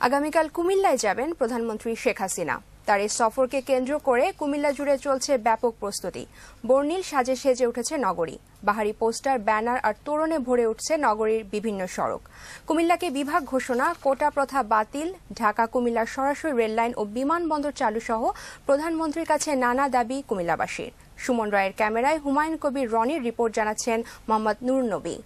আগামীকাল কুমিল্লায় যাবেন প্রধানমন্ত্রী শেখ হাসিনা। তার এই সফরকে কেন্দ্র করে কুমিল্লা জুড়ে চলছে ব্যাপক প্রস্তুতি। বর্ণিল সাজে সেজে উঠেছে নগরী। বাহারি পোস্টার, ব্যানার আর তোরণে ভরে উঠছে নগরীর বিভিন্ন সড়ক। কুমিল্লাকে বিভাগ ঘোষণা, কোটা প্রথা বাতিল, ঢাকা কুমিল্লার সরাসরি রেললাইন ও বিমানবন্দর চালু সহ প্রধানমন্ত্রীর কাছে নানা দাবি কুমিল্লাবাসীর। সুমন রায়ের ক্যামেরায় হুমায়ুন কবির রনির রিপোর্ট, জানাচ্ছেন মোহাম্মদ নূর নবী।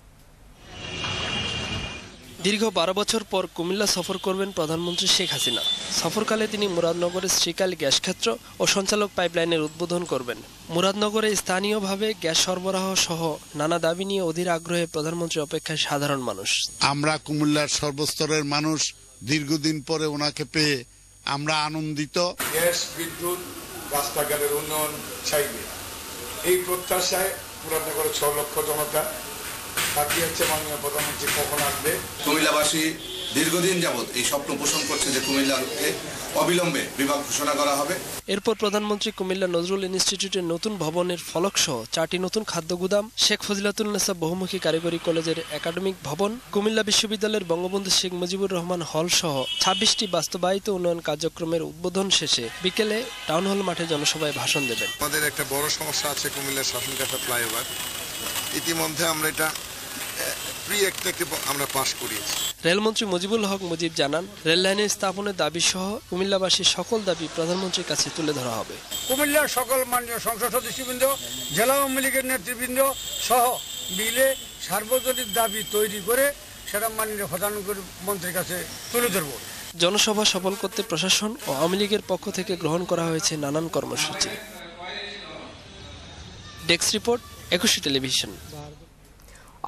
দীর্ঘ 12 বছর পর কুমিল্লা সফর করবেন প্রধানমন্ত্রী শেখ হাসিনা। সফরকালে তিনি মুরাদনগরের শ্রীকালী গ্যাস ক্ষেত্র ও সঞ্চালক পাইপলাইনের উদ্বোধন করবেন। মুরাদনগরে স্থানীয়ভাবে গ্যাস সরবরাহ সহ নানা দাবি নিয়ে অধীর আগ্রহে প্রধানমন্ত্রী অপেক্ষায় সাধারণ মানুষ। আমরা কুমিল্লার সর্বস্তরের মানুষ দীর্ঘদিন পরে ওনাকে পেয়ে আমরা আনন্দিত। গ্যাস, বিদ্যুৎ, রাস্তাঘাটের উন্নয়ন চাইবে, এই প্রত্যাশায় মুরাদনগরের 6 লক্ষ জনতা তাকিয়ে আছে মাননীয় প্রধানমন্ত্রী কখন আসবে। কুমিল্লাবাসী দীর্ঘদিন যাবৎ এই স্বপ্ন পোষণ করছে যে কুমিল্লাকে অবিলম্বে বিভাগ ঘোষণা করা হবে। এরপর প্রধানমন্ত্রী কুমিল্লা নজরুল ইনস্টিটিউটের নতুন ভবনের ফলকসহ 4টি নতুন খাদ্য গুদাম, শেখ ফজিলাতুন্নেসা বহুমুখী কারিগরি কলেজের একাডেমিক ভবন, কুমিল্লা বিশ্ববিদ্যালয়ের বঙ্গবন্ধু শেখ মুজিবুর রহমান হল সহ 26টি বাস্তবায়িত উন্নয়ন কার্যক্রমের উদ্বোধন শেষে বিকেলে টাউন হল মাঠে জনসভায় ভাষণ দেবেন। আমাদের একটা বড় সমস্যা আছে কুমিল্লার শাসনকাঠা ফ্লাইওভার। ইতিমধ্যে আমরা এটা আমরা পাশ করিয়েছি। রেলমন্ত্রী মুজিবুল হক মুজিব জানান, রেল লাইনের স্থাপনের দাবি সহ কুমিল্লাবাসীর সকল দাবি প্রধানমন্ত্রীর কাছে তুলে ধরা হবে। কুমিল্লার সকল মাননীয় সংসদ সদস্যবৃন্দ, জেলা আওয়ামী লীগের নেতৃবৃন্দ সহ মিলে সার্বজনীন দাবি তৈরি করে সেটা মাননীয় প্রধানমন্ত্রীর কাছে তুলে ধরব। জনসভা সফল করতে প্রশাসন ও আওয়ামী লীগের পক্ষ থেকে গ্রহণ করা হয়েছে নানান কর্মসূচি। Desk report, 21 television.